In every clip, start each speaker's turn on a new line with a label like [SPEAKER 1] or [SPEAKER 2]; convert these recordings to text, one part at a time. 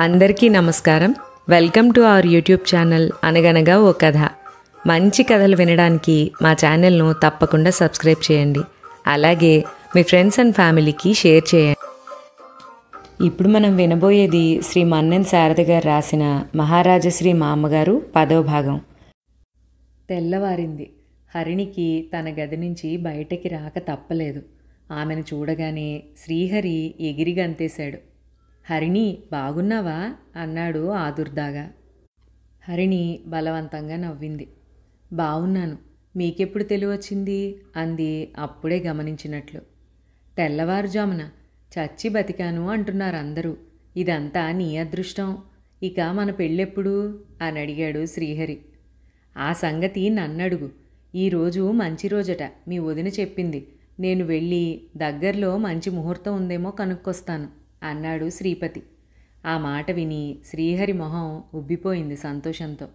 [SPEAKER 1] అందరికీ నమస్కారం. Welcome to our YouTube channel అనగనగా ఓ కథ. మంచి కథలు వినడానికి మా ఛానల్ను తప్పకుండా సబ్స్క్రైబ్ చేయండి. అలాగే మీ ఫ్రెండ్స్ అండ్ ఫ్యామిలీకి షేర్ చేయండి. ఇప్పుడు మనం వినబోయేది శ్రీ మన్నెన్ శారద గారు రాసిన మహారాజశ్రీ మా అమ్మగారు 10వ భాగం. తెల్లవారింది. హరిణికి తన గది నుంచి బయటకి రాక తప్పలేదు. ఆమెను చూడగానే శ్రీహరి ఎగిరి గంతేశాడు. హరిణి, బాగున్నావా అన్నాడు ఆదుర్దాగా. హరిణి బలవంతంగా నవ్వింది. బావున్నాను, మీకెప్పుడు తెలివచ్చింది అంది అప్పుడే గమనించినట్లు. తెల్లవారుజామున చచ్చి బతికాను అంటున్నారు అందరూ. ఇదంతా నీ అదృష్టం. ఇక మన పెళ్ళెప్పుడు అని అడిగాడు శ్రీహరి. ఆ సంగతి నన్నడుగు. ఈరోజు మంచి రోజట, మీ వదిన చెప్పింది. నేను వెళ్ళి దగ్గరలో మంచి ముహూర్తం ఉందేమో కనుక్కొస్తాను అన్నాడు శ్రీపతి. ఆ మాట విని శ్రీహరి మొహం ఉబ్బిపోయింది సంతోషంతో.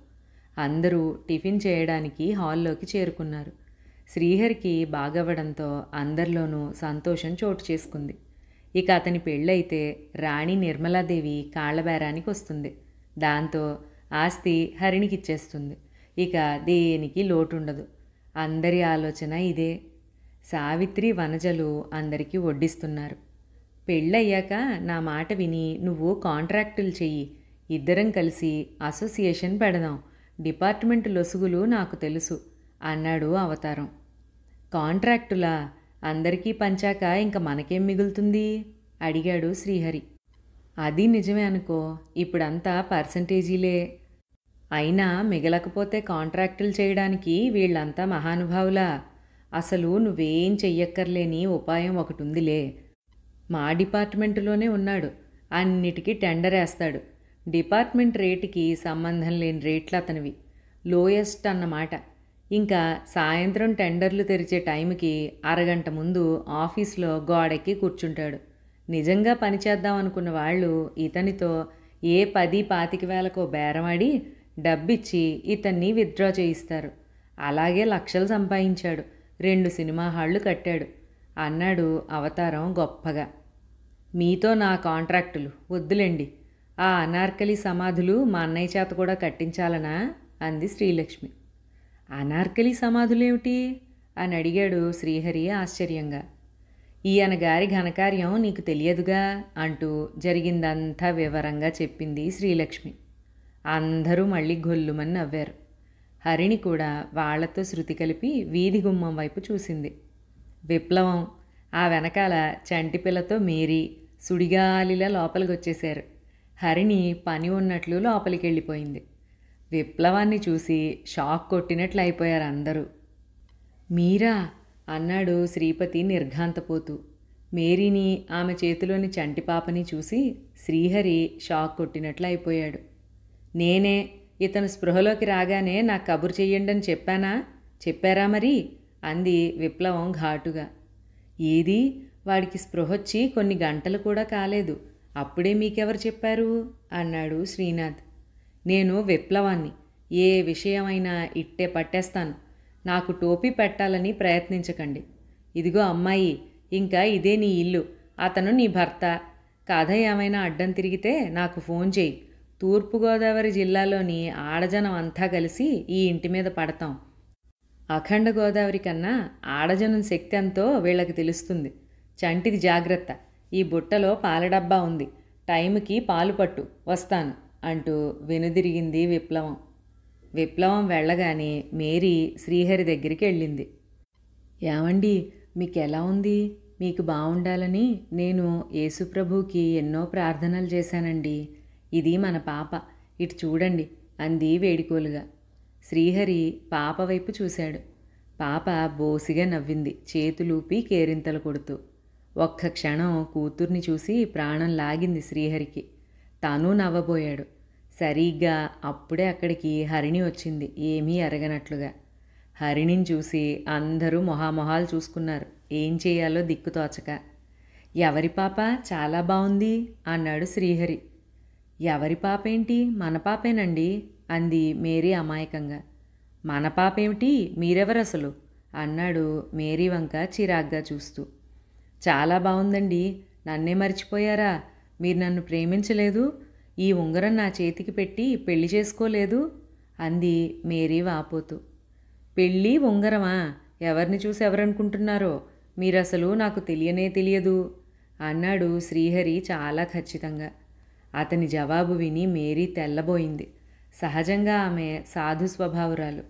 [SPEAKER 1] అందరూ టిఫిన్ చేయడానికి హాల్లోకి చేరుకున్నారు. శ్రీహరికి బాగవ్వడంతో అందరిలోనూ సంతోషం చోటు చేసుకుంది. ఇక అతని పెళ్ళైతే రాణి నిర్మలాదేవి కాళ్లబేరానికి వస్తుంది. దాంతో ఆస్తి హరిణికిచ్చేస్తుంది. ఇక దేనికి లోటుండదు. అందరి ఆలోచన ఇదే. సావిత్రి, వనజలు అందరికీ వడ్డిస్తున్నారు. పెళ్ళయ్యాక నా మాట విని నువ్వు కాంట్రాక్టులు చెయ్యి. ఇద్దరం కలిసి అసోసియేషన్ పెడదాం. డిపార్ట్మెంట్ లొసుగులు నాకు తెలుసు అన్నాడు అవతారం. కాంట్రాక్టులా? అందరికీ పంచాక ఇంక మనకేం మిగులుతుంది అడిగాడు శ్రీహరి. అది నిజమే అనుకో. ఇప్పుడంతా పర్సంటేజీలే. అయినా మిగలకపోతే కాంట్రాక్టులు చేయడానికి వీళ్ళంతా మహానుభావులా? అసలు నువ్వేం చెయ్యక్కర్లేని ఉపాయం ఒకటుందిలే. మా డిపార్ట్మెంటులోనే ఉన్నాడు. అన్నిటికీ టెండర్ వేస్తాడు. డిపార్ట్మెంట్ రేటుకి సంబంధం లేని రేట్లు అతనివి. లోయెస్ట్ అన్నమాట. ఇంకా సాయంత్రం టెండర్లు తెరిచే టైంకి అరగంట ముందు ఆఫీస్లో గోడెక్కి కూర్చుంటాడు. నిజంగా పనిచేద్దాం అనుకున్న వాళ్ళు ఇతనితో ఏ 10-25 బేరమాడి డబ్బిచ్చి ఇతన్ని విత్డ్రా చేయిస్తారు. అలాగే లక్షలు సంపాదించాడు. 2 సినిమా హాళ్ళు కట్టాడు అన్నాడు అవతారం గొప్పగా. మీతో నా కాంట్రాక్టులు వద్దులేండి. ఆ అనార్కలి సమాధులు మా అన్నయ్య చేత కూడా కట్టించాలనా అంది శ్రీలక్ష్మి. అనార్కలి సమాధులేమిటి అని అడిగాడు శ్రీహరి ఆశ్చర్యంగా. ఈయన గారి ఘనకార్యం నీకు తెలియదుగా అంటూ జరిగిందంతా వివరంగా చెప్పింది శ్రీలక్ష్మి. అందరూ మళ్ళీ గొల్లుమని నవ్వారు. హరిణి కూడా వాళ్లతో శృతి కలిపి వీధి గుమ్మం వైపు చూసింది. విప్లవం, ఆ వెనకాల చంటిపిల్లతో మేరీ సుడిగాలిలా లోపలికి వచ్చేశారు. హరిణి పని ఉన్నట్లు లోపలికి వెళ్ళిపోయింది. విప్లవాన్ని చూసి షాక్ కొట్టినట్లు అయిపోయారు అందరూ. మీరా అన్నాడు శ్రీపతి నిర్ఘాంతపోతూ. మేరీని, ఆమె చేతిలోని చంటిపాపని చూసి శ్రీహరి షాక్ కొట్టినట్లు అయిపోయాడు. నేనే. ఇతను స్పృహలోకి రాగానే నాకు కబురు చెయ్యండి అని చెప్పారా మరి అంది విప్లవం ఘాటుగా. ఏది, వాడికి స్పృహొచ్చి కొన్ని గంటలు కూడా కాలేదు. అప్పుడే మీకెవరు చెప్పారు అన్నాడు శ్రీనాథ్. నేను విప్లవాన్ని. ఏ విషయమైనా ఇట్టే పట్టేస్తాను. నాకు టోపీ పెట్టాలని ప్రయత్నించకండి. ఇదిగో అమ్మాయి, ఇంకా ఇదే నీ ఇల్లు. అతను నీ భర్త. కథ ఏమైనా అడ్డం తిరిగితే నాకు ఫోన్ చేయి. తూర్పుగోదావరి జిల్లాలోని ఆడజనం అంతా కలిసి ఈ ఇంటి మీద పడతాం. అఖండ గోదావరి కన్నా ఆడజనం శక్తి ఎంతో వీళ్ళకి తెలుస్తుంది. చంటిది జాగ్రత్త. ఈ బుట్టలో పాల డబ్బా ఉంది. టైంకి పాలు పట్టు, వస్తాను అంటూ వెనుదిరిగింది విప్లవం. విప్లవం వెళ్ళగానే మేరీ శ్రీహరి దగ్గరికి వెళ్ళింది. ఏమండి, మీకు ఎలా ఉంది? మీకు బాగుండాలని నేను యేసుప్రభుకి ఎన్నో ప్రార్థనలు చేశానండి. ఇది మన పాప, ఇటు చూడండి అంది వేడికోలుగా. శ్రీహరి పాప వైపు చూశాడు. పాప బోసిగా నవ్వింది, చేతులూపి కేరింతలు కొడుతూ. ఒక్క క్షణం కూతుర్ని చూసి ప్రాణం లాగింది శ్రీహరికి. తాను నవ్వబోయాడు. సరిగ్గా అప్పుడే అక్కడికి హరిణి వచ్చింది, ఏమీ ఎరగనట్లుగా. హరిణిని చూసి అందరూ మొహామొహాలు చూసుకున్నారు, ఏం చేయాలో దిక్కుతోచక. ఎవరి పాప చాలా బాగుంది అన్నాడు శ్రీహరి. ఎవరి పాపేంటి, మన పాపేనండి అంది మేరీ అమాయకంగా. మన పాపేమిటి, మీరెవరసలు అన్నాడు మేరీ వంక చిరాగ్గా చూస్తూ. చాలా బాగుందండి. నన్నే మర్చిపోయారా? మీరు నన్ను ప్రేమించలేదు? ఈ ఉంగరం నా చేతికి పెట్టి పెళ్లి చేసుకోలేదు అంది మేరీ వాపోతూ. పెళ్ళి ఉంగరమా? ఎవరిని చూసి ఎవరనుకుంటున్నారో? మీరసలు నాకు తెలియనే తెలియదు అన్నాడు శ్రీహరి చాలా ఖచ్చితంగా. అతని జవాబు విని మేరీ తెల్లబోయింది. సహజంగా ఆమె సాధు స్వభావురాలు.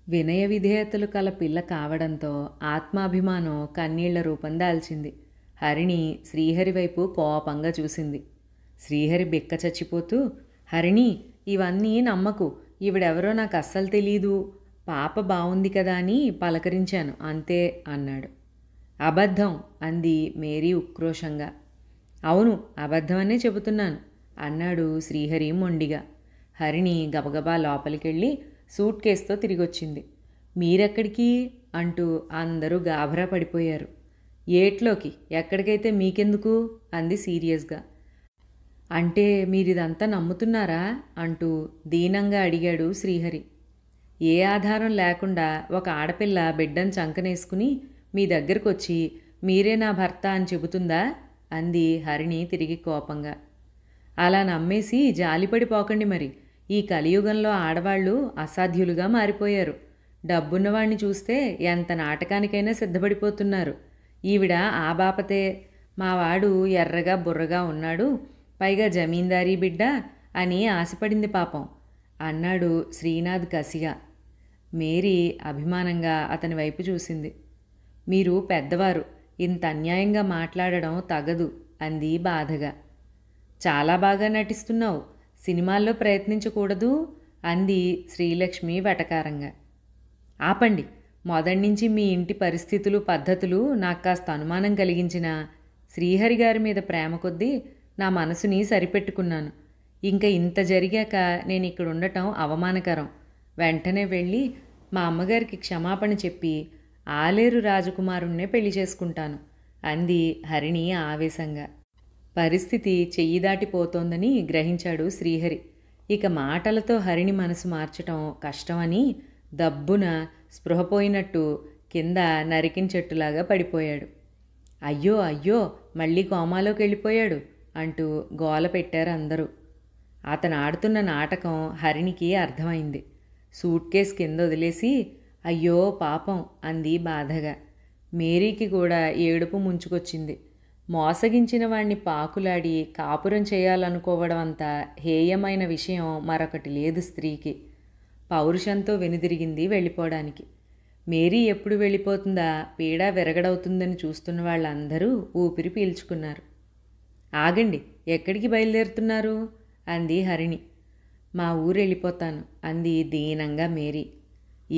[SPEAKER 1] వినయ విధేయతలు కల పిల్ల కావడంతో ఆత్మాభిమానం కన్నీళ్ల రూపం దాల్చింది. హరిణి శ్రీహరి వైపు కోపంగా చూసింది. శ్రీహరి బిక్క చచ్చిపోతూ, హరిణి, ఇవన్నీ నమ్మకు. ఈవిడెవరో నాకు అస్సలు తెలీదు. పాప బావుంది కదా అని పలకరించాను అంతే అన్నాడు. అబద్ధం అంది మేరీ ఉక్రోషంగా. అవును, అబద్ధమనే చెబుతున్నాను అన్నాడు శ్రీహరి మొండిగా. హరిణి గబగబా లోపలికెళ్ళి సూట్ కేసుతో తిరిగొచ్చింది. మీరెక్కడికి అంటూ అందరూ గాభరా పడిపోయారు. ఏట్లోకి, ఎక్కడికైతే మీకెందుకు అంది సీరియస్గా. అంటే మీరిదంతా నమ్ముతున్నారా అంటూ దీనంగా అడిగాడు శ్రీహరి. ఏ ఆధారం లేకుండా ఒక ఆడపిల్ల బిడ్డను చంకనేసుకుని మీ దగ్గరకొచ్చి మీరే నా భర్త అని చెబుతుందా అంది హరిణి తిరిగి కోపంగా. అలా నమ్మేసి జాలిపడిపోకండి మరి. ఈ కలియుగంలో ఆడవాళ్ళు అసాధ్యులుగా మారిపోయారు. డబ్బున్నవాణ్ణి చూస్తే ఎంత నాటకానికైనా సిద్ధపడిపోతున్నారు. ఈవిడ ఆ బాపతే. మావాడు ఎర్రగా బుర్రగా ఉన్నాడు, పైగా జమీందారీ బిడ్డ అని ఆశపడింది పాపం అన్నాడు శ్రీనాథ్ కసిగా. మేరీ అభిమానంగా అతని వైపు చూసింది. మీరు పెద్దవారు, ఇంత అన్యాయంగా మాట్లాడడం తగదు అంది బాధగా. చాలా బాగా నటిస్తున్నావు, సినిమాల్లో ప్రయత్నించకూడదు అంది శ్రీలక్ష్మి వెటకారంగా. ఆపండి, మొదటి మీ ఇంటి పరిస్థితులు పద్ధతులు నాకు కాస్త అనుమానం కలిగించిన శ్రీహరి గారి మీద ప్రేమ కొద్దీ నా మనసుని సరిపెట్టుకున్నాను. ఇంకా ఇంత జరిగాక నేను ఇక్కడ ఉండటం అవమానకరం. వెంటనే వెళ్ళి మా అమ్మగారికి క్షమాపణ చెప్పి ఆలేరు రాజకుమారుణ్ణే పెళ్లి చేసుకుంటాను అంది హరిణి ఆవేశంగా. పరిస్థితి చెయ్యి దాటిపోతోందని గ్రహించాడు శ్రీహరి. ఇక మాటలతో హరిణి మనసు మార్చటం కష్టమని దబ్బున స్పృహపోయినట్టు కింద నరికిన చెట్టులాగా పడిపోయాడు. అయ్యో అయ్యో, మళ్ళీ కోమాలోకి వెళ్ళిపోయాడు అంటూ గోల పెట్టారు అందరూ. అతను ఆడుతున్న నాటకం హరిణికి అర్థమైంది. సూట్ కేస్ కింద వదిలేసి అయ్యో పాపం అంది బాధగా. మేరీకి కూడా ఏడుపు ముంచుకొచ్చింది. మోసగించిన వాణ్ణి పాకులాడి కాపురం చేయాలనుకోవడం అంత హేయమైన విషయం మరొకటి లేదు స్త్రీకి. పౌరుషంతో వెనుదిరిగింది వెళ్ళిపోవడానికి. మేరీ ఎప్పుడు వెళ్ళిపోతుందా, పీడ విరగడవుతుందని చూస్తున్న వాళ్ళందరూ ఊపిరి పీల్చుకున్నారు. ఆగండి, ఎక్కడికి బయలుదేరుతున్నారు అంది హరిణి. మా ఊరు వెళ్ళిపోతాను అంది దీనంగా మేరీ.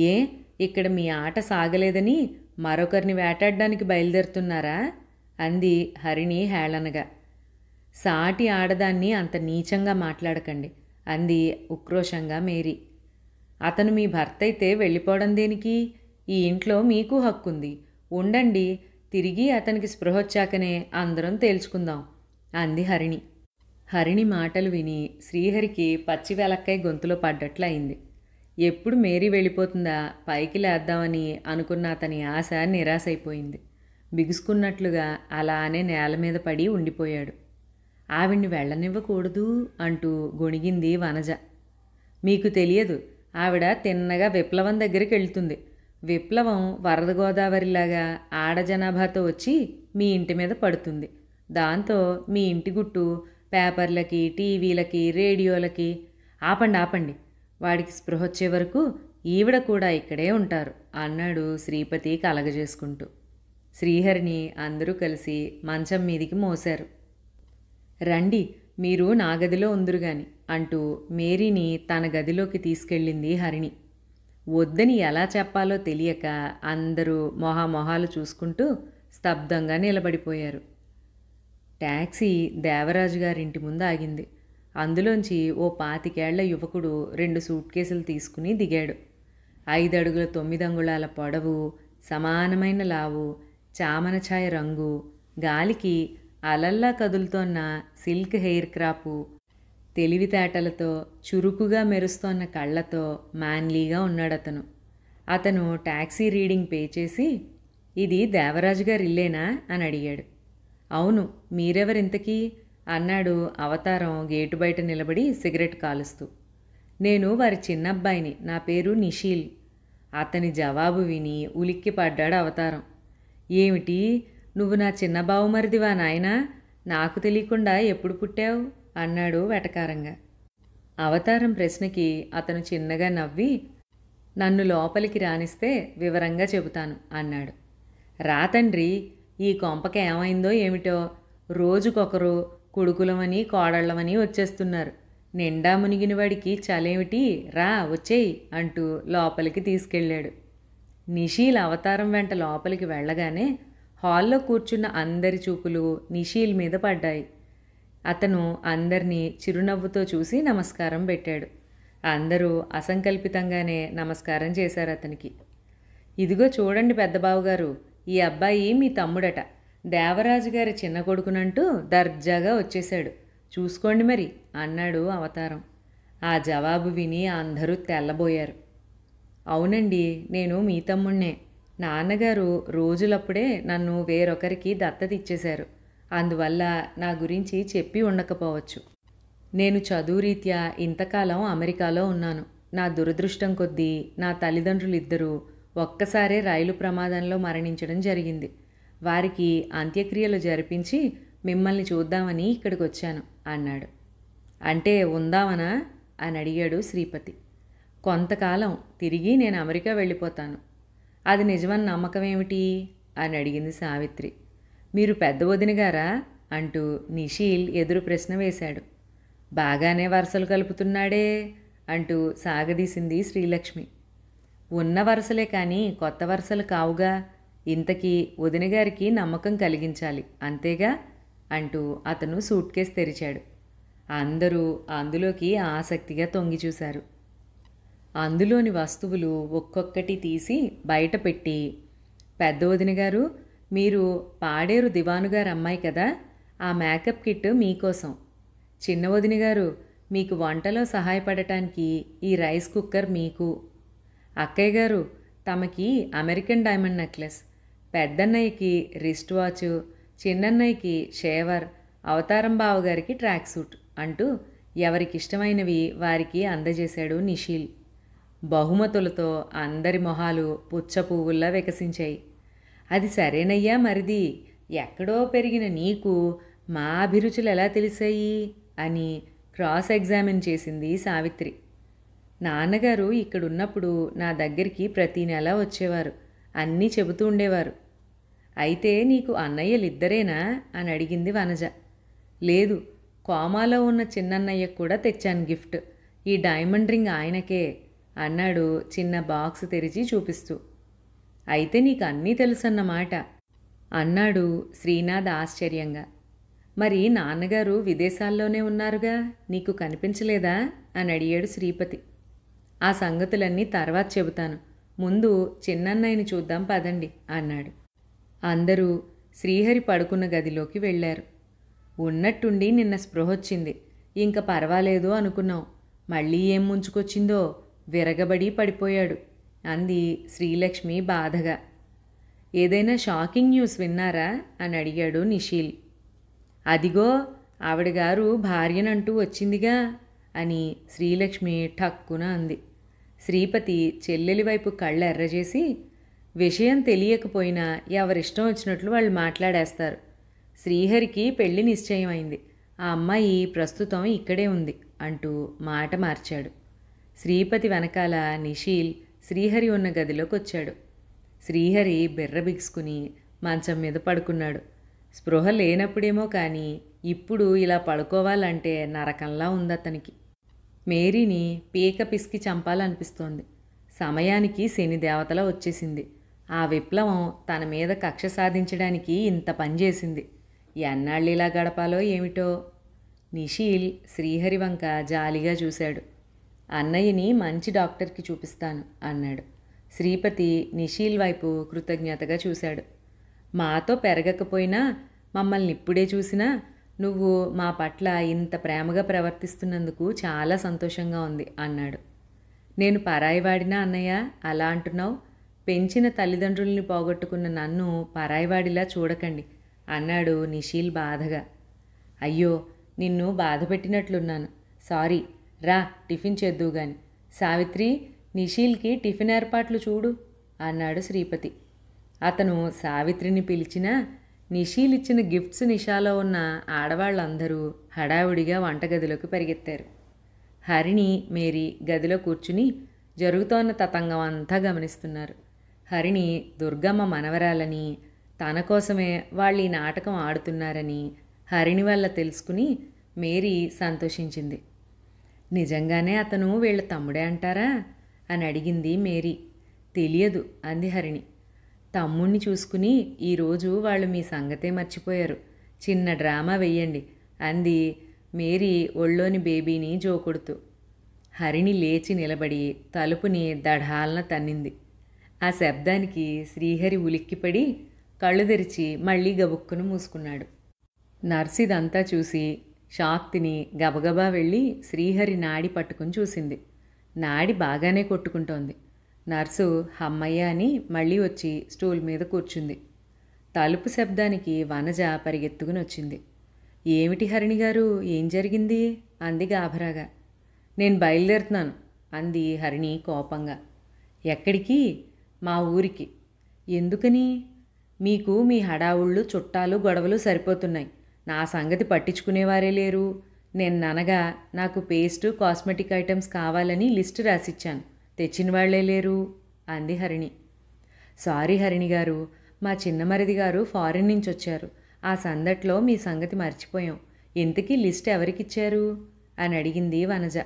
[SPEAKER 1] ఏ, ఇక్కడ మీ ఆట సాగలేదని మరొకరిని వేటాడడానికి బయలుదేరుతున్నారా అంది హరిణి హేళనగా. సాటి ఆడదాన్ని అంత నీచంగా మాట్లాడకండి అంది ఉక్రోషంగా మేరీ. అతను మీ భర్త అయితే వెళ్ళిపోవడం దేనికి? ఈ ఇంట్లో మీకు హక్కుంది, ఉండండి. తిరిగి అతనికి స్పృహొచ్చాకనే అందరం తేల్చుకుందాం అంది హరిణి. హరిణి మాటలు విని శ్రీహరికి పచ్చి వెలక్కాయ గొంతులో పడ్డట్లు అయింది. ఎప్పుడు మేరీ వెళ్ళిపోతుందా పైకి లేద్దామని అనుకున్న అతని ఆశ నిరాశైపోయింది. బిగుసుకున్నట్లుగా అలానే నేల మీద పడి ఉండిపోయాడు. ఆవిడ్ని వెళ్ళనివ్వకూడదు అంటూ గొణిగింది వనజ. మీకు తెలియదు, ఆవిడ తిన్నగా విప్లవం దగ్గరికి వెళ్తుంది. విప్లవం వరద గోదావరిలాగా ఆడజనాభాతో వచ్చి మీ ఇంటి మీద పడుతుంది. దాంతో మీ ఇంటి గుట్టు పేపర్లకి, టీవీలకి, రేడియోలకి. ఆపండి ఆపండి, వాడికి స్పృహొచ్చే వరకు ఈవిడ కూడా ఇక్కడే ఉంటారు అన్నాడు శ్రీపతి కలగజేసుకుంటూ. శ్రీహరిని అందరూ కలిసి మంచం మీదికి మోశారు. రండి, మీరు నా గదిలో ఉందురుగాని అంటూ మేరీని తన గదిలోకి తీసుకెళ్ళింది హరిణి. వద్దని ఎలా చెప్పాలో తెలియక అందరూ మొహాలు చూసుకుంటూ స్తబ్దంగా నిలబడిపోయారు. ట్యాక్సీ దేవరాజు గారింటి ముందు ఆగింది. అందులోంచి ఓ 25 ఏళ్ల యువకుడు 2 సూట్ కేసులు తీసుకుని దిగాడు. 5 అడుగుల 9 అంగుళాల పొడవు, సమానమైన లావు, చామన ఛాయ రంగు, గాలికి అలల్లా కదులుతోన్న సిల్క్ హెయిర్ క్రాపు, తెలివితేటలతో చురుకుగా మెరుస్తోన్న కళ్ళతో మ్యాన్లీగా ఉన్నాడతను. అతను ట్యాక్సీ రీడింగ్ పే చేసి, ఇది దేవరాజు గారి ఇల్లేనా అని అడిగాడు. అవును, మీరెవరింతకీ అన్నాడు అవతారం గేటు బయట నిలబడి సిగరెట్ కాలుస్తూ. నేను వారి చిన్నబ్బాయిని, నా పేరు నిషీల్. అతని జవాబు విని ఉలిక్కి పడ్డాడు అవతారం. ఏమిటి, నువ్వు నా చిన్న బావుమరిదివా నాయనా? నాకు తెలియకుండా ఎప్పుడు పుట్టావు అన్నాడు వెటకారంగా. అవతారం ప్రశ్నకి అతను చిన్నగా నవ్వి, నన్ను లోపలికి రానిస్తే వివరంగా చెబుతాను అన్నాడు. రా తండ్రి, ఈ కొంపకి ఏమైందో ఏమిటో, రోజుకొకరు కొడుకులమని కోడళ్ళమని వచ్చేస్తున్నారు. నిండా మునిగిన వాడికి చలేమిటి, రా వచ్చేయి అంటూ లోపలికి తీసుకెళ్ళాడు. నిషీల్ అవతారం వెంట లోపలికి వెళ్ళగానే హాల్లో కూర్చున్న అందరి చూపులు నిషీల్ మీద పడ్డాయి. అతను అందరినీ చిరునవ్వుతో చూసి నమస్కారం పెట్టాడు. అందరూ అసంకల్పితంగానే నమస్కారం చేశారు అతనికి. ఇదిగో చూడండి పెద్దబావుగారు, ఈ అబ్బాయి మీ తమ్ముడట, దేవరాజు గారి చిన్న కొడుకునంటూ దర్జాగా వచ్చేశాడు, చూసుకోండి మరి అన్నాడు అవతారం. ఆ జవాబు విని అందరూ తెల్లబోయారు. అవునండి, నేను మీ తమ్ముణ్ణే. నాన్నగారు రోజులప్పుడే నన్ను వేరొకరికి దత్తత ఇచ్చేశారు. అందువల్ల నా గురించి చెప్పి ఉండకపోవచ్చు. నేను చదువురీత్యా ఇంతకాలం అమెరికాలో ఉన్నాను. నా దురదృష్టం కొద్దీ నా తల్లిదండ్రులిద్దరూ ఒక్కసారే రైలు ప్రమాదంలో మరణించడం జరిగింది. వారికి అంత్యక్రియలు జరిపించి మిమ్మల్ని చూద్దామని ఇక్కడికి వచ్చాను అన్నాడు. అంటే ఉందామనా అని అడిగాడు శ్రీపతి. కొంతకాలం తిరిగి నేను అమెరికా వెళ్ళిపోతాను. అది నిజమని నమ్మకం ఏమిటి అని అడిగింది సావిత్రి. మీరు పెద్ద వదిన గారా అంటూ నిషీల్ ఎదురు ప్రశ్న వేశాడు. బాగానే వరసలు కలుపుతున్నాడే అంటూ సాగదీసింది శ్రీలక్ష్మి. ఉన్న వరసలే కానీ కొత్త వరసలు కావుగా, ఇంతకీ వదిన గారికి నమ్మకం కలిగించాలి అంతేగా అంటూ అతను సూట్ కేస్ తెరిచాడు. అందరూ అందులోకి ఆసక్తిగా తొంగి చూశారు. అందులోని వస్తువులు ఒక్కొక్కటి తీసి బయట పెట్టి, పెద్ద వదిన గారు, మీరు పాడేరు దివాను గారు అమ్మాయి కదా, ఆ మేకప్ కిట్ మీకోసం. చిన్న వదిన గారు, మీకు వంటలో సహాయపడటానికి ఈ రైస్ కుక్కర్ మీకు. అక్కయ్య గారు, తమకి అమెరికన్ డైమండ్ నెక్లెస్. పెద్దన్నయ్యకి రిస్ట్ వాచ్, చిన్నన్నయ్యకి షేవర్, అవతారం బావగారికి ట్రాక్ సూట్ అంటూ ఎవరికిష్టమైనవి వారికి అందజేశాడు నిషీల్. బహుమతులతో అందరి మొహాలు పుచ్చ పువ్వుల్లా వికసించాయి. అది సరేనయ్యా మరిది, ఎక్కడో పెరిగిన నీకు మా అభిరుచులు ఎలా తెలిసాయి అని క్రాస్ ఎగ్జామిన్ చేసింది సావిత్రి. నాన్నగారు ఇక్కడున్నప్పుడు నా దగ్గరికి ప్రతీ నెల వచ్చేవారు, అన్నీ చెబుతూ ఉండేవారు. అయితే నీకు అన్నయ్యలిద్దరేనా అని అడిగింది వనజ. లేదు, కోమాలో ఉన్న చిన్నన్నయ్యకు కూడా తెచ్చాను గిఫ్ట్. ఈ డైమండ్ రింగ్ ఆయనకే అన్నాడు చిన్న బాక్స్ తెరిచి చూపిస్తూ. అయితే నీకు అన్నీ తెలుసన్నమాట అన్నాడు శ్రీనాథ్ ఆశ్చర్యంగా. మరి నాన్నగారు విదేశాల్లోనే ఉన్నారుగా, నీకు కనిపించలేదా అని అడిగాడు శ్రీపతి. ఆ సంగతులన్నీ తర్వాత చెబుతాను, ముందు చిన్నన్నయ్యని చూద్దాం పదండి అన్నాడు. అందరూ శ్రీహరి పడుకున్న గదిలోకి వెళ్ళారు. ఉన్నట్టుండి నిన్న స్పృహొచ్చింది, ఇంక పర్వాలేదు అనుకున్నాం, మళ్ళీ ఏం ముంచుకొచ్చిందో, విరగబడి పడిపోయాడు అంది శ్రీలక్ష్మి బాధగా. ఏదైనా షాకింగ్ న్యూస్ విన్నారా అని అడిగాడు నిషీల్. అదిగో ఆవిడగారు భార్యనంటూ వచ్చిందిగా అని శ్రీలక్ష్మి ఠక్కున అంది. శ్రీపతి చెల్లెలి వైపు కళ్ళు ఎర్రజేసి, విషయం తెలియకపోయినా ఎవరిష్టం వచ్చినట్లు వాళ్ళు మాట్లాడేస్తారు. శ్రీహరికి పెళ్లి నిశ్చయమైంది, ఆ అమ్మాయి ప్రస్తుతం ఇక్కడే ఉంది అంటూ మాట మార్చాడు. శ్రీపతి వెనకాల నిషీల్ శ్రీహరి ఉన్న గదిలోకి వచ్చాడు. శ్రీహరి బిర్ర బిగుసుకుని మంచం మీద పడుకున్నాడు. స్పృహ లేనప్పుడేమో కానీ ఇప్పుడు ఇలా పడుకోవాలంటే నరకంలా ఉందతనికి. మేరీని పీక పిసికి చంపాలనిపిస్తోంది. సమయానికి శని దేవతలా వచ్చేసింది. ఆ విప్లవం తన మీద కక్ష సాధించడానికి ఇంత పనిచేసింది. ఎన్నాళ్ళు ఇలా గడపాలో ఏమిటో. నిషీల్ శ్రీహరి వంక జాలిగా చూశాడు. అన్నయ్యని మంచి డాక్టర్కి చూపిస్తాను అన్నాడు. శ్రీపతి నిషీల్ వైపు కృతజ్ఞతగా చూశాడు. మాతో పెరగకపోయినా మమ్మల్ని ఇప్పుడే చూసినా నువ్వు మా పట్ల ఇంత ప్రేమగా ప్రవర్తిస్తున్నందుకు చాలా సంతోషంగా ఉంది అన్నాడు. నేను పరాయివాడినా అన్నయ్య అలా అంటున్నావు? పెంచిన తల్లిదండ్రుల్ని పోగొట్టుకున్న నన్ను పరాయివాడిలా చూడకండి అన్నాడు నిషీల్ బాధగా. అయ్యో, నిన్ను బాధ పెట్టినట్లున్నాను. సారీ. రా టిఫిన్ చేద్దువు గాని. సావిత్రి, నిషీల్కి టిఫిన్ ఏర్పాట్లు చూడు అన్నాడు శ్రీపతి. అతను సావిత్రిని పిలిచినా నిషీల్ ఇచ్చిన గిఫ్ట్స్ నిషాలో ఉన్న ఆడవాళ్ళందరూ హడావుడిగా వంటగదిలోకి పరిగెత్తారు. హరిణి, మేరీ గదిలో కూర్చుని జరుగుతోన్న తతంగం అంతా గమనిస్తున్నారు. హరిణి దుర్గమ్మ మనవరాలని, తన కోసమే వాళ్ళు ఈ నాటకం ఆడుతున్నారని హరిణి వల్ల తెలుసుకుని మేరీ సంతోషించింది. నిజంగానే అతను వీళ్ళ తమ్ముడే అంటారా అని అడిగింది మేరీ. తెలియదు అంది హరిణి. తమ్ముణ్ణి చూసుకుని ఈరోజు వాళ్ళు మీ సంగతే మర్చిపోయారు. చిన్న డ్రామా వెయ్యండి అంది మేరీ ఒళ్ళోని బేబీని జోకొడుతూ. హరిణి లేచి నిలబడి తలుపుని దఢాలన తన్నింది. ఆ శబ్దానికి శ్రీహరి ఉలిక్కిపడి కళ్ళు తెరిచి మళ్ళీ గబుక్కును మూసుకున్నాడు. నర్సు ఇదంతా చూసి షాక్ తిని గబగబా వెళ్ళి శ్రీహరి నాడి పట్టుకుని చూసింది. నాడి బాగానే కొట్టుకుంటోంది. నర్సు హమ్మయ్య అని మళ్ళీ వచ్చి స్టూల్ మీద కూర్చుంది. తలుపు శబ్దానికి వనజ పరిగెత్తుకుని వచ్చింది. ఏమిటి హరిణి గారు, ఏం జరిగింది అంది గాభరాగా. నేను బయలుదేరుతున్నాను అంది హరిణి కోపంగా. ఎక్కడికి? మా ఊరికి. ఎందుకని? మీకు మీ హడావుళ్ళు, చుట్టాలు, గొడవలు సరిపోతున్నాయి. నా సంగతి పట్టించుకునేవారే లేరు. నేననగా నాకు పేస్టు, కాస్మెటిక్ ఐటమ్స్ కావాలని లిస్టు రాసిచ్చాను. తెచ్చిన వాళ్లే లేరు అంది హరిణి. సారీ హరిణి గారు, మా చిన్నమరిది గారు ఫారిన్ నుంచి వచ్చారు. ఆ సందట్లో మీ సంగతి మర్చిపోయాం. ఇంతకీ లిస్ట్ ఎవరికిచ్చారు అని అడిగింది వనజ.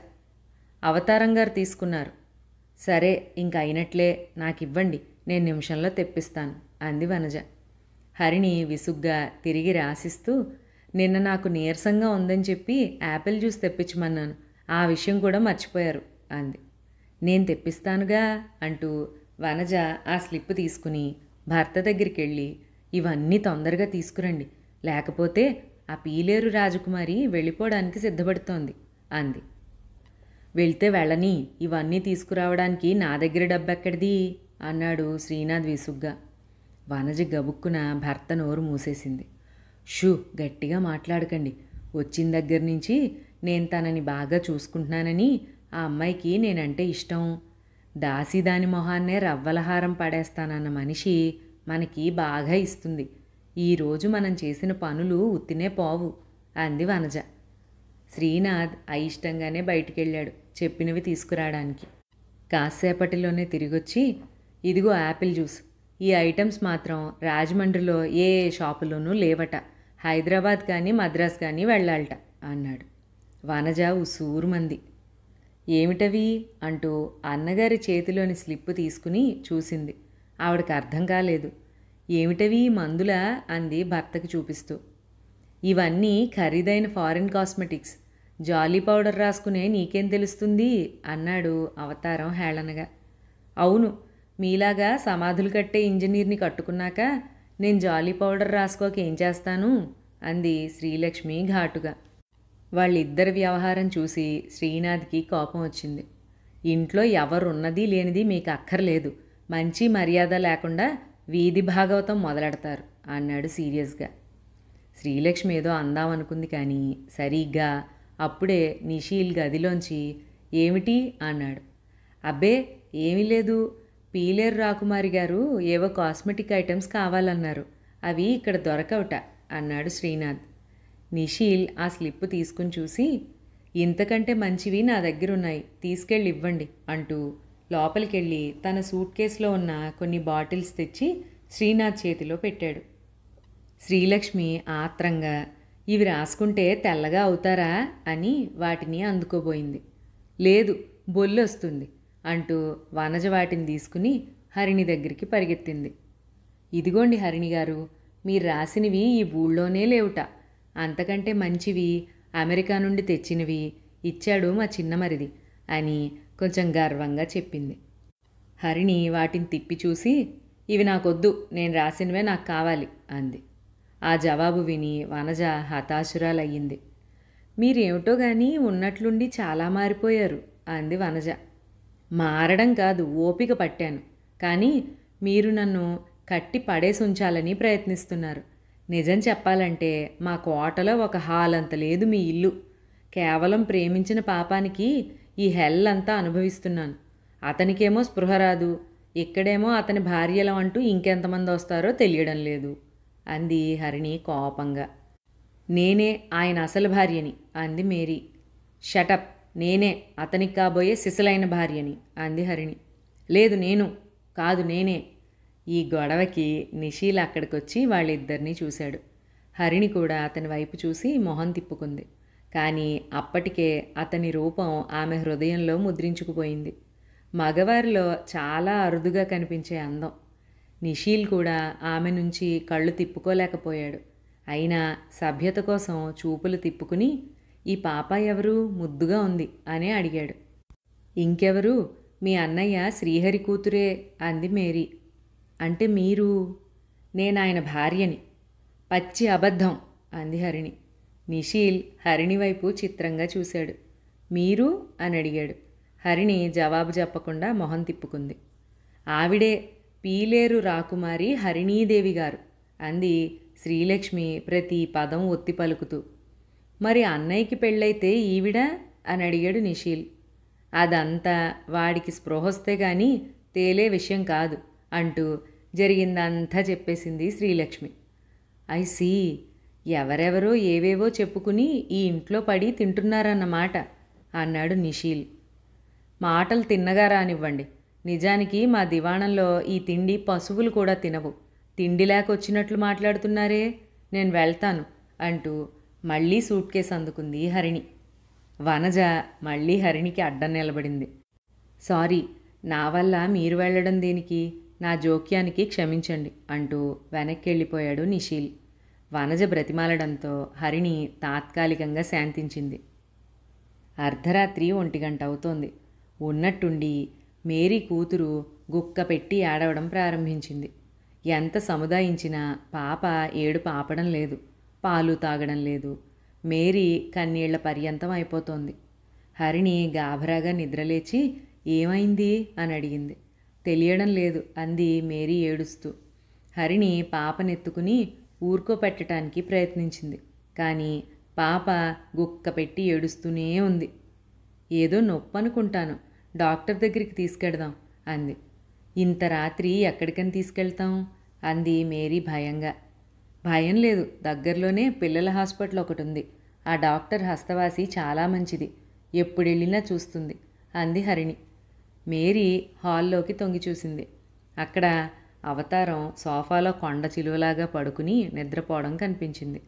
[SPEAKER 1] అవతారం గారు తీసుకున్నారు. సరే, ఇంక అయినట్లే, నాకు ఇవ్వండి, నేను నిమిషంలో తెప్పిస్తాను అంది వనజ. హరిణి విసుగ్గా తిరిగి రాసిస్తూ, నిన్న నాకు నీరసంగా ఉందని చెప్పి యాపిల్ జ్యూస్ తెప్పించమన్నాను. ఆ విషయం కూడా మర్చిపోయారు అంది. నేను తెప్పిస్తానుగా అంటూ వనజ ఆ స్లిప్ తీసుకుని భర్త దగ్గరికి వెళ్ళి, ఇవన్నీ తొందరగా తీసుకురండి, లేకపోతే ఆ పీలేరు రాజకుమారి వెళ్ళిపోవడానికి సిద్ధపడుతోంది అంది. వెళ్తే వెళ్ళని, ఇవన్నీ తీసుకురావడానికి నా దగ్గర డబ్బెక్కడిది అన్నాడు శ్రీనాథ్ విసుగ్గా. వనజ గబుక్కున భర్త నోరు మూసేసింది. షూ, గట్టిగా మాట్లాడకండి. వచ్చిన దగ్గర నుంచి నేను తనని బాగా చూసుకుంటున్నానని, ఆ అమ్మాయికి నేనంటే ఇష్టం. దాసి మొహాన్నే రవ్వలహారం పడేస్తానన్న మనిషి మనకి బాగా ఇస్తుంది. ఈరోజు మనం చేసిన పనులు ఉత్తినే పోవు అంది వనజ. శ్రీనాథ్ అయిష్టంగానే బయటికెళ్ళాడు చెప్పినవి తీసుకురావడానికి. కాసేపటిలోనే తిరిగొచ్చి, ఇదిగో యాపిల్ జ్యూస్. ఈ ఐటమ్స్ మాత్రం రాజమండ్రిలో ఏ షాపులోనూ లేవట. హైదరాబాద్ కానీ మద్రాస్ కానీ వెళ్ళాలట అన్నాడు. వనజ ఉసూరుమంది. ఏమిటవి అంటూ అన్నగారి చేతిలోని స్లిప్ తీసుకుని చూసింది. ఆవిడకి అర్థం కాలేదు. ఏమిటవి, మందులా అంది భర్తకి చూపిస్తూ. ఇవన్నీ ఖరీదైన ఫారిన్ కాస్మెటిక్స్. జాలీ పౌడర్ రాసుకునే నీకేం తెలుస్తుంది అన్నాడు అవతారం హేళనగా. అవును, మీలాగా సమాధులు కట్టే ఇంజనీర్ని కట్టుకున్నాక నేను జాలీ పౌడర్ రాసుకోక ఏం చేస్తాను అంది శ్రీలక్ష్మి ఘాటుగా. వాళ్ళిద్దరి వ్యవహారం చూసి శ్రీనాథ్కి కోపం వచ్చింది. ఇంట్లో ఎవరున్నది లేనిది మీకు అక్కర్లేదు. మంచి మర్యాద లేకుండా వీధి భాగవతం మొదలెడతారు అన్నాడు సీరియస్గా. శ్రీలక్ష్మి ఏదో అందామనుకుంది కానీ సరిగ్గా అప్పుడే నిషీల్ గదిలోంచి ఏమిటి అన్నాడు. అబ్బే ఏమీ లేదు, పీలేరు రాకుమారి గారు ఏవో కాస్మెటిక్ ఐటమ్స్ కావాలన్నారు, అవి ఇక్కడ దొరకవట అన్నాడు శ్రీనాథ్. నిషీల్ ఆ స్లిప్ తీసుకుని చూసి, ఇంతకంటే మంచివి నా దగ్గరున్నాయి, తీసుకెళ్ళి ఇవ్వండి అంటూ లోపలికెళ్ళి తన సూట్ కేసులో ఉన్న కొన్ని బాటిల్స్ తెచ్చి శ్రీనాథ్ చేతిలో పెట్టాడు. శ్రీలక్ష్మి ఆత్రంగా, ఇవి రాసుకుంటే తెల్లగా అవుతారా అని వాటిని అందుకోబోయింది. లేదు, బొల్లొస్తుంది అంటూ వనజ వాటిని తీసుకుని హరిణి దగ్గరికి పరిగెత్తింది. ఇదిగోండి హరిణి గారు, మీరు రాసినవి ఈ ఊళ్ళోనే లేవుట. అంతకంటే మంచివి అమెరికా నుండి తెచ్చినవి ఇచ్చాడు మా చిన్నమరిది అని కొంచెం గర్వంగా చెప్పింది. హరిణి వాటిని తిప్పి చూసి, ఇవి నాకొద్దు, నేను రాసినవే నాకు కావాలి అంది. ఆ జవాబు విని వనజ హతాశురాలయ్యింది. మీరేమిటో కానీ ఉన్నట్లుండి చాలా మారిపోయారు అంది వనజ. మారడం కాదు, ఓపిక పట్టాను. కానీ మీరు నన్ను కట్టి పడేసి ఉంచాలని ప్రయత్నిస్తున్నారు. నిజం చెప్పాలంటే మా కోటలో ఒక హాల్ అంత లేదు మీ ఇల్లు. కేవలం ప్రేమించిన పాపానికి ఈ హెల్ అంతా అనుభవిస్తున్నాను. అతనికేమో స్పృహ రాదు, ఇక్కడేమో అతని భార్యలం అంటూ ఇంకెంతమంది వస్తారో తెలియడం లేదు అంది హరిణి కోపంగా. నేనే ఆయన అసలు భార్యని అంది మేరీ. షటప్, నేనే అతనికి కాబోయే సిసలైన భార్యని అంది హరిణి. లేదు నేను కాదు, నేనే. ఈ గొడవకి నిషీల్ అక్కడికొచ్చి వాళ్ళిద్దరినీ చూశాడు. హరిణి కూడా అతని వైపు చూసి మొహం తిప్పుకుంది. కానీ అప్పటికే అతని రూపం ఆమె హృదయంలో ముద్రించుకుపోయింది. మగవారిలో చాలా అరుదుగా కనిపించే అందం. నిషీల్ కూడా ఆమె నుంచి కళ్ళు తిప్పుకోలేకపోయాడు. అయినా సభ్యత కోసం చూపులు తిప్పుకుని, ఈ పాప ఎవరు, ముద్దుగా ఉంది అని అడిగాడు. ఇంకెవరు, మీ అన్నయ్య శ్రీహరి కూతురే అంది మేరీ. అంటే మీరు? నేనాయన భార్యని. పచ్చి అబద్ధం అంది హరిణి. నిషీల్ హరిణి వైపు చిత్రంగా చూశాడు. మీరు అని అడిగాడు. హరిణి జవాబు చెప్పకుండా మొహం తిప్పుకుంది. ఆవిడే పీలేరు రాకుమారి హరిణీదేవి గారు అంది శ్రీలక్ష్మి ప్రతి పదం ఒత్తి పలుకుతూ. మరి అన్నయ్యకి పెళ్ళైతే ఈవిడ అని అడిగాడు నిషీల్. అదంతా వాడికి స్పృహొస్తే గాని తేలే విషయం కాదు అంటూ జరిగిందంతా చెప్పేసింది శ్రీలక్ష్మి. ఐ సీ, ఎవరెవరో ఏవేవో చెప్పుకుని ఈ ఇంట్లో పడి తింటున్నారన్నమాట అన్నాడు నిషీల్. మాటలు తిన్నగా రానివ్వండి. నిజానికి మా దివాణంలో ఈ తిండి పశువులు కూడా తినవు. తిండి లేక వచ్చినట్లు మాట్లాడుతున్నారే, నేను వెళ్తాను అంటూ మళ్ళీ సూట్ కేసు అందుకుంది హరిణి. వనజ మళ్ళీ హరిణికి అడ్డం నిలబడింది. సారీ, నా వల్ల మీరు వెళ్ళడం దేనికి, నా జోక్యానికి క్షమించండి అంటూ వెనక్కి వెళ్ళిపోయాడు నిషీల్. వనజ బ్రతిమాలడంతో హరిణి తాత్కాలికంగా శాంతించింది. అర్ధరాత్రి 1 గంట అవుతోంది. ఉన్నట్టుండి మేరీ కూతురు గుక్క పెట్టి ఏడవడం ప్రారంభించింది. ఎంత సముదాయించినా పాప ఏడుపు ఆపడం లేదు, పాలు తాగడం లేదు. మేరీ కన్నీళ్ల పర్యంతం అయిపోతోంది. హరిణి గాభరాగా నిద్రలేచి ఏమైంది అని అడిగింది. తెలియడం లేదు అంది మేరీ ఏడుస్తూ. హరిణి పాపనెత్తుకుని ఊరుకోపెట్టడానికి ప్రయత్నించింది. కానీ పాప గుక్క పెట్టి ఏడుస్తూనే ఉంది. ఏదో నొప్పి అనుకుంటాను, డాక్టర్ దగ్గరికి తీసుకెడదాం అంది. ఇంత రాత్రి ఎక్కడికని తీసుకెళ్తాం అంది మేరీ భయంగా. భయం లేదు, దగ్గరలోనే పిల్లల హాస్పిటల్ ఒకటి ఉంది. ఆ డాక్టర్ హస్తవాసి చాలా మంచిది, ఎప్పుడు వెళ్ళినా చూస్తుంది అంది హరిణి. మేరీ హాల్లోకి తొంగి చూసింది. అక్కడ అవతారం సోఫాలో కొండ చిలువలాగా పడుకుని నిద్రపోవడం కనిపించింది.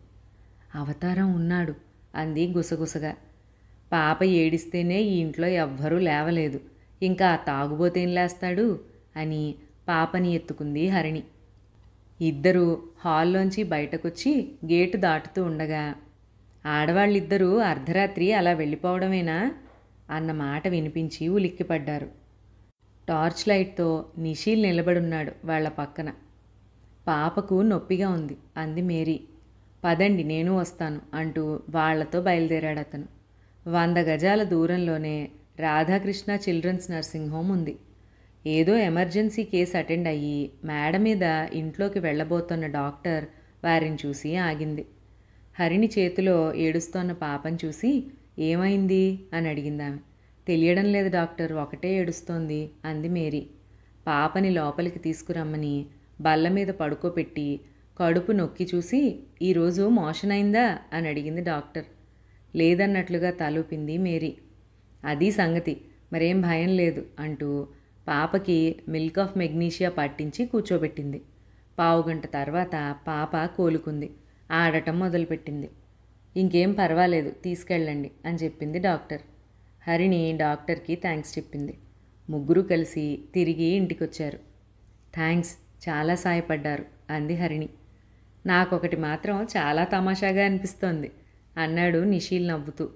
[SPEAKER 1] అవతారం ఉన్నాడు అంది గుసగుసగా. పాప ఏడిస్తేనే ఈ ఇంట్లో ఎవ్వరూ లేవలేదు, ఇంకా తాగుబోతేం లేస్తాడు అని పాపని ఎత్తుకుంది హరిణి. ఇద్దరూ హాల్లోంచి బయటకొచ్చి గేటు దాటుతూ ఉండగా, ఆడవాళ్ళిద్దరూ అర్ధరాత్రి అలా వెళ్ళిపోవడమేనా అన్న మాట వినిపించి ఉలిక్కిపడ్డారు. టార్చ్ లైట్తో నిషీల్ నిలబడున్నాడు వాళ్ల పక్కన. పాపకు నొప్పిగా ఉంది అంది మేరీ. పదండి నేను వస్తాను అంటూ వాళ్లతో బయలుదేరాడతను. 100 గజాల దూరంలోనే రాధాకృష్ణ చిల్డ్రన్స్ నర్సింగ్ హోమ్ ఉంది. ఏదో ఎమర్జెన్సీ కేసు అటెండ్ అయ్యి మేడ మీద ఇంట్లోకి వెళ్ళబోతున్న డాక్టర్ వారిని చూసి ఆగింది. హరిణి చేతిలో ఏడుస్తోన్న పాపను చూసి ఏమైంది అని అడిగిందామె. తెలియడం లేదు డాక్టర్, ఒకటే ఏడుస్తోంది అంది మేరీ. పాపని లోపలికి తీసుకురమ్మని బల్ల మీద పడుకోపెట్టి కడుపు నొక్కి చూసి ఈరోజు మోషన్ అయిందా అని అడిగింది డాక్టర్. లేదన్నట్లుగా తలూపింది మేరీ. అది సంగతి, మరేం భయం లేదు అంటూ పాపకి మిల్క్ ఆఫ్ మెగ్నీషియా పట్టించి కూర్చోబెట్టింది. పావుగంట తర్వాత పాప కోలుకుంది, ఆడటం మొదలుపెట్టింది. ఇంకేం పర్వాలేదు, తీసుకెళ్ళండి అని చెప్పింది డాక్టర్. హరిణి డాక్టర్కి థ్యాంక్స్ చెప్పింది. ముగ్గురు కలిసి తిరిగి ఇంటికొచ్చారు. థ్యాంక్స్, చాలా సాయపడ్డారు అంది హరిణి. నాకొకటి మాత్రం చాలా తమాషాగా అనిపిస్తోంది అన్నాడు నిషీల్ నవ్వుతూ.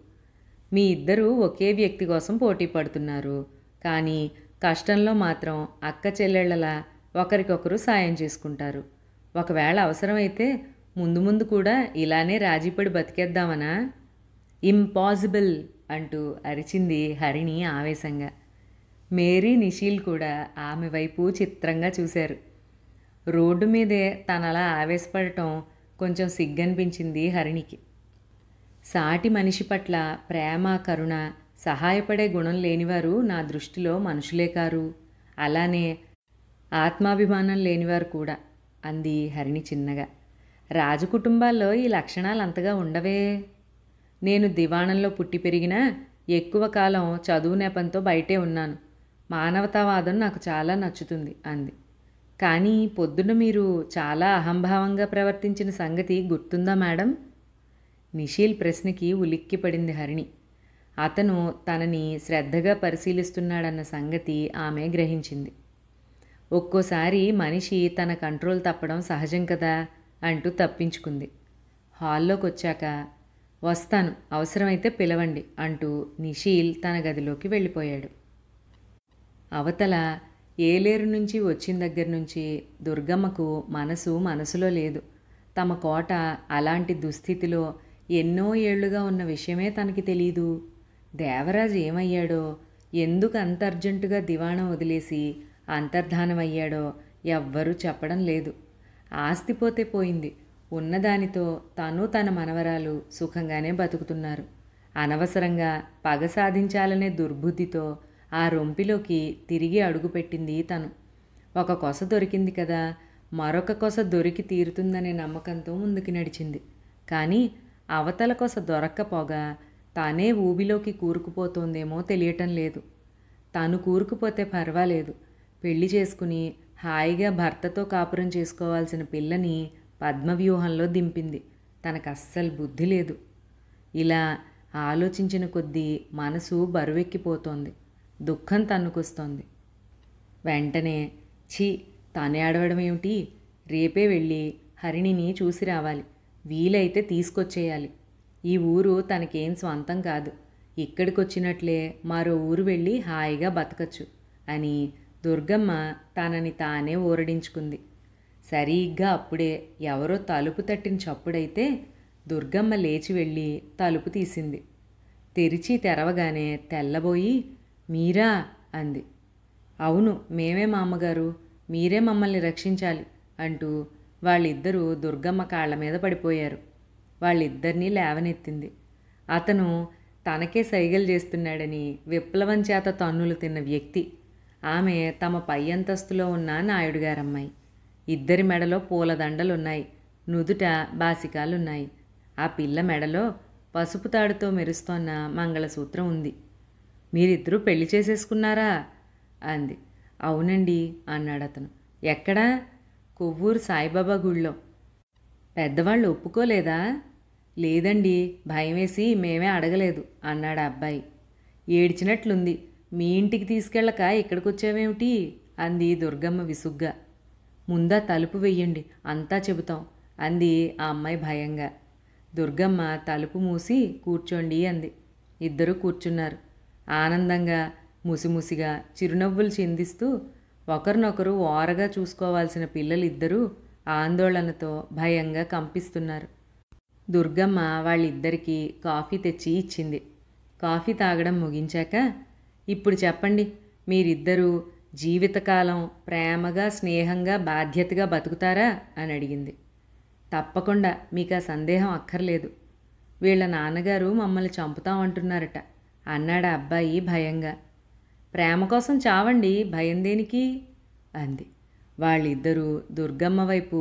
[SPEAKER 1] మీ ఇద్దరూ ఒకే వ్యక్తి కోసం పోటీ పడుతున్నారు, కానీ కష్టంలో మాత్రం అక్క చెల్లెళ్ళలా ఒకరికొకరు సాయం చేసుకుంటారు. ఒకవేళ అవసరమైతే ముందు ముందు కూడా ఇలానే రాజీపడి బతికేద్దామనా? ఇంపాసిబుల్ అంటూ అరిచింది హరిణి ఆవేశంగా. మేరీ నిషీల్ కూడా ఆమె వైపు చిత్రంగా చూశారు. రోడ్డు మీదే తనలా ఆవేశపడటం కొంచెం సిగ్గనిపించింది హరిణికి. సాటి మనిషి పట్ల ప్రేమ, కరుణ, సహాయపడే గుణం లేనివారు నా దృష్టిలో మనుషులే కారు, అలానే ఆత్మాభిమానం లేనివారు కూడా అంది హరిణి చిన్నగా. రాజకుటుంబాల్లో ఈ లక్షణాలు అంతగా ఉండవే. నేను దివాణంలో పుట్టి పెరిగినా ఎక్కువ కాలం చదువు నెపంతో బయటే ఉన్నాను. మానవతావాదం నాకు చాలా నచ్చుతుంది అంది. కానీ పొద్దున్న మీరు చాలా అహంభావంగా ప్రవర్తించిన సంగతి గుర్తుందా మేడం? నిషీల్ ప్రశ్నకి ఉలిక్కిపడింది హరిణి. అతను తనని శ్రద్ధగా పరిశీలిస్తున్నాడన్న సంగతి ఆమె గ్రహించింది. ఒక్కోసారి మనిషి తన కంట్రోల్ తప్పడం సహజం కదా అంటూ తప్పించుకుంది. హాల్లోకి వచ్చాక వస్తాను, అవసరమైతే పిలవండి అంటూ నిషీల్ తన గదిలోకి వెళ్ళిపోయాడు. అవతల ఏలేరు నుంచి వచ్చిన దగ్గర నుంచి దుర్గమ్మకు మనసులో లేదు. తమ కోట అలాంటి దుస్థితిలో ఎన్నో ఏళ్లుగా ఉన్న విషయమే తనకి తెలీదు. దేవరాజు ఏమయ్యాడో, ఎందుకు అంత అర్జెంటుగా దివాణం వదిలేసి అంతర్ధానమయ్యాడో ఎవ్వరూ చెప్పడం లేదు. ఆస్తిపోతే పోయింది, ఉన్నదానితో తను తన మనవరాలు సుఖంగానే బతుకుతున్నారు. అనవసరంగా పగ సాధించాలనే దుర్బుద్ధితో ఆ రొంపిలోకి తిరిగి అడుగుపెట్టింది తను. ఒక కొస దొరికింది కదా, మరొక కొస దొరికి తీరుతుందనే నమ్మకంతో ముందుకు నడిచింది. కానీ అవతల కొస దొరక్కపోగా తానే ఊబిలోకి కూరుకుపోతోందేమో తెలియటం లేదు. తాను కూరుకుపోతే పర్వాలేదు, పెళ్లి చేసుకుని హాయిగా భర్తతో కాపురం చేసుకోవాల్సిన పిల్లని పద్మవ్యూహంలో దింపింది. తనకు అస్సలు బుద్ధి లేదు. ఇలా ఆలోచించిన కొద్దీ మనసు బరువెక్కిపోతోంది. దుఃఖం తన్నుకొస్తోంది. వెంటనే ఛీ, తానే ఆడవడం ఏమిటి, రేపే వెళ్ళి హరిణిని చూసి రావాలి, వీలైతే తీసుకొచ్చేయాలి. ఈ ఊరు తనకేం స్వంతం కాదు, ఇక్కడికొచ్చినట్లే మరో ఊరు వెళ్ళి హాయిగా బతకచ్చు అని దుర్గమ్మ తనని తానే ఊరడించుకుంది. సరిగ్గా అప్పుడే ఎవరో తలుపు తట్టిన చప్పుడైతే దుర్గమ్మ లేచి వెళ్ళి తలుపు తీసింది. తెరిచి తెరవగానే తెల్లబోయి మీరా అంది. అవును, మేమే మా అమ్మగారు, మీరే మమ్మల్ని రక్షించాలి అంటూ వాళ్ళిద్దరూ దుర్గమ్మ కాళ్ల మీద పడిపోయారు. వాళ్ళిద్దరినీ లేవనెత్తింది. అతను తనకే సైగలు చేస్తున్నాడని విప్లవం చేత తన్నులు తిన్న వ్యక్తి. ఆమె తమ పై అంతస్తులో ఉన్న నాయుడుగారమ్మాయి. ఇద్దరి మెడలో పూలదండలున్నాయి, నుదుట బాసికాలున్నాయి. ఆ పిల్ల మెడలో పసుపు తాడుతో మెరుస్తోన్న మంగళసూత్రం ఉంది. మీరిద్దరూ పెళ్లి చేసేసుకున్నారా అంది. అవునండి అన్నాడతను. ఎక్కడా? కొవ్వూరు సాయిబాబా గుళ్ళో. పెద్దవాళ్ళు ఒప్పుకోలేదా? లేదండి, భయమేసి మేమే అడగలేదు అన్నాడు అబ్బాయి. ఏడ్చినట్లుంది. మీ ఇంటికి తీసుకెళ్ళక ఇక్కడికొచ్చావేమిటి అంది దుర్గమ్మ విసుగ్గా. ముందా తలుపు వెయ్యండి, అంతా చెబుతాం అంది ఆ అమ్మాయి భయంగా. దుర్గమ్మ తలుపు మూసి కూర్చోండి అంది. ఇద్దరూ కూర్చున్నారు. ఆనందంగా ముసిముసిగా చిరునవ్వులు చిందిస్తూ ఒకరినొకరు ఓరగా చూసుకోవాల్సిన పిల్లలిద్దరూ ఆందోళనతో భయంగా కంపిస్తున్నారు. దుర్గమ్మ వాళ్ళిద్దరికీ కాఫీ తెచ్చి ఇచ్చింది. కాఫీ తాగడం ముగించాక ఇప్పుడు చెప్పండి, మీరిద్దరూ జీవితకాలం ప్రేమగా స్నేహంగా బాధ్యతగా బతుకుతారా అని అడిగింది. తప్పకుండా, మీకు ఆ సందేహం అక్కర్లేదు. వీళ్ళ నాన్నగారు మమ్మల్ని చంపుతామంటున్నారట అన్నాడు అబ్బాయి భయంగా. ప్రేమ కోసం చావండి, భయం దేనికి అంది. వాళ్ళిద్దరూ దుర్గమ్మ వైపు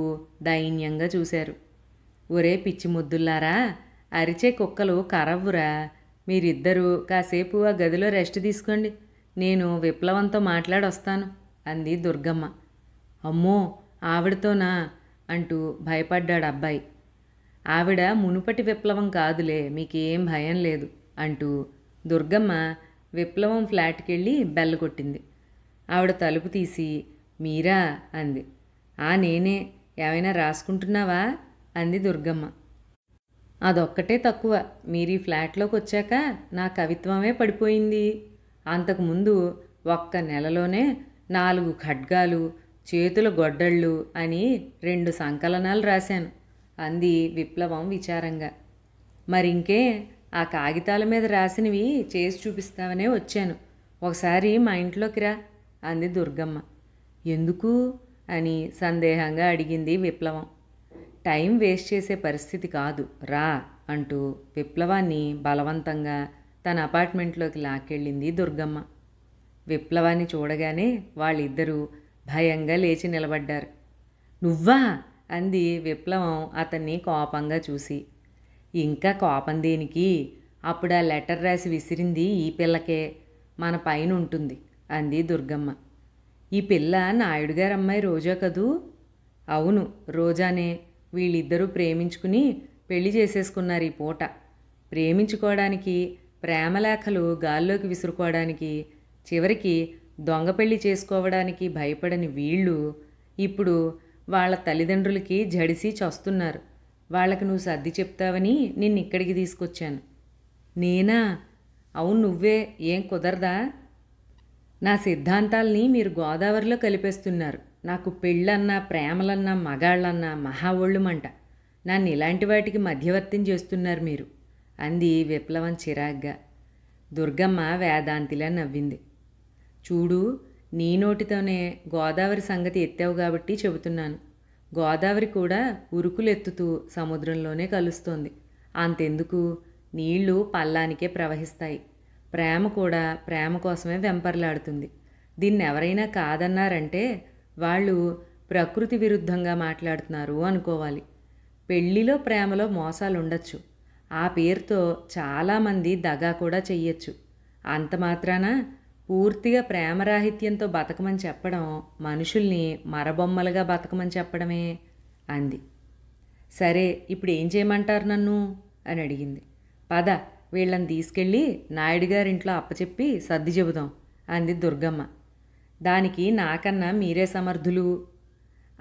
[SPEAKER 1] దైన్యంగా చూశారు. ఒరే పిచ్చి ముద్దుల్లారా, అరిచే కుక్కలు కరవ్వురా, మీరిద్దరూ కాసేపు ఆ గదిలో రెస్ట్ తీసుకోండి, నేను విప్లవంతో మాట్లాడొస్తాను అంది దుర్గమ్మ. అమ్మో, ఆవిడతోనా అంటూ భయపడ్డాడు అబ్బాయి. ఆవిడ మునుపటి విప్లవం కాదులే, మీకేం భయం లేదు అంటూ దుర్గమ్మ విప్లవం ఫ్లాట్కి వెళ్ళి బెల్ల కొట్టింది. ఆవిడ తలుపు తీసి మీరా అంది. నేనే, ఏమైనా రాసుకుంటున్నావా అంది దుర్గమ్మ. అదొక్కటే తక్కువ, మీరీ ఫ్లాట్లోకి వచ్చాక నా కవిత్వమే పడిపోయింది. అంతకుముందు ఒక్క నెలలోనే 4 ఖడ్గాలు, చేతుల గొడ్డళ్ళు అని 2 సంకలనాలు రాశాను అంది విప్లవం విచారంగా. మరింకే, ఆ కాగితాల మీద రాసినవి చేసి చూపిస్తావనే వచ్చాను, ఒకసారి మా ఇంట్లోకి రా అంది దుర్గమ్మ. ఎందుకు అని సందేహంగా అడిగింది విప్లవం. టైం వేస్ట్ చేసే పరిస్థితి కాదు, రా అంటూ విప్లవాన్ని బలవంతంగా తన అపార్ట్మెంట్లోకి లాక్కెళ్ళింది దుర్గమ్మ. విప్లవాన్ని చూడగానే వాళ్ళిద్దరూ భయంగా లేచి నిలబడ్డారు. నువ్వా అంది విప్లవం అతన్ని కోపంగా చూసి. ఇంకా కోపం దేనికి? అప్పుడు ఆ లెటర్ రాసి విసిరింది ఈ పిల్లకే, మన పైన ఉంటుంది అంది దుర్గమ్మ. ఈ పిల్ల నాయుడు గారి అమ్మాయి రోజా కదూ? అవును, రోజానే. వీళ్ళిద్దరూ ప్రేమించుకుని పెళ్లి చేసేసుకున్నారు ఈ పూట. ప్రేమించుకోవడానికి, ప్రేమలేఖలు గాల్లోకి విసురుకోవడానికి, చివరికి దొంగ పెళ్లి చేసుకోవడానికి భయపడని వీళ్ళు ఇప్పుడు వాళ్ళ తల్లిదండ్రులకి జడిసి చస్తున్నారు. వాళ్ళకి నువ్వు సర్ది చెప్తావని నిన్నిక్కడికి తీసుకొచ్చాను. నేనా? అవును నువ్వే. ఏం కుదరదా? నా సిద్ధాంతాల్ని మీరు గోదావరిలో కలిపేస్తున్నారు. నాకు పెళ్ళన్నా, ప్రేమలన్నా, మగాళ్ళన్నా మహాఒళ్ళుమంట. నన్ను ఇలాంటి వాటికి మధ్యవర్తిని చేస్తున్నారు మీరు అంది విప్లవం చిరాగ్గా. దుర్గమ్మ వేదాంతిలా నవ్వింది. చూడు, నీ నోటితోనే గోదావరి సంగతి ఎత్తావు కాబట్టి చెబుతున్నాను. గోదావరి కూడా ఉరుకులెత్తుతూ సముద్రంలోనే కలుస్తోంది. అంతెందుకు, నీళ్లు పల్లానికే ప్రవహిస్తాయి. ప్రేమ కూడా ప్రేమ కోసమే వెంపర్లాడుతుంది. దీన్ని ఎవరైనా కాదన్నారంటే వాళ్ళు ప్రకృతి విరుద్ధంగా మాట్లాడుతున్నారు అనుకోవాలి. పెళ్లిలో ప్రేమలో మోసాలుండొచ్చు. ఆ పేరుతో చాలామంది దగా కూడా చెయ్యొచ్చు. అంత మాత్రాన పూర్తిగా ప్రేమరాహిత్యంతో బతకమని చెప్పడం మనుషుల్ని మరబొమ్మలుగా బతకమని చెప్పడమే అంది. సరే, ఇప్పుడు ఏం చేయమంటారు నన్ను అని అడిగింది. పద, వీళ్ళని తీసుకెళ్ళి నాయుడు గారింట్లో అప్పచెప్పి సర్ది చెబుదాం అంది దుర్గమ్మ. దానికి నాకన్నా మీరే సమర్థులు.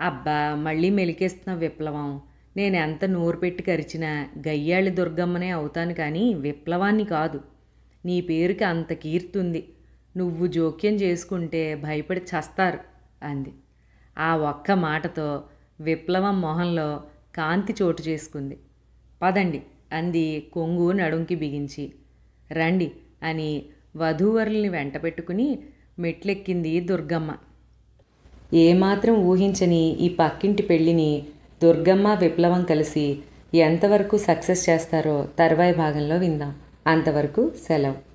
[SPEAKER 1] అబ్బా, మళ్ళీ మెలికేస్తున్న విప్లవం. నేను ఎంత నోరు పెట్టి కరిచినా గయ్యాళి దుర్గమ్మనే అవుతాను కానీ విప్లవాన్ని కాదు. నీ పేరుకి అంత కీర్తుంది. నువ్వు జోక్యం చేసుకుంటే భయపడి చస్తారు అంది. ఆ ఒక్క మాటతో విప్లవం మొహంలో కాంతి చోటు చేసుకుంది. పదండి అంది కొంగు నడుంకి బిగించి. రండి అని వధూవరుల్ని వెంట పెట్టుకుని మెట్లెక్కింది దుర్గమ్మ. ఏమాత్రం ఊహించని ఈ పక్కింటి పెళ్ళిని దుర్గమ్మ విప్లవం కలిసి ఎంతవరకు సక్సెస్ చేస్తారో తర్వాయి భాగంలో విందాం. అంతవరకు సెలవు.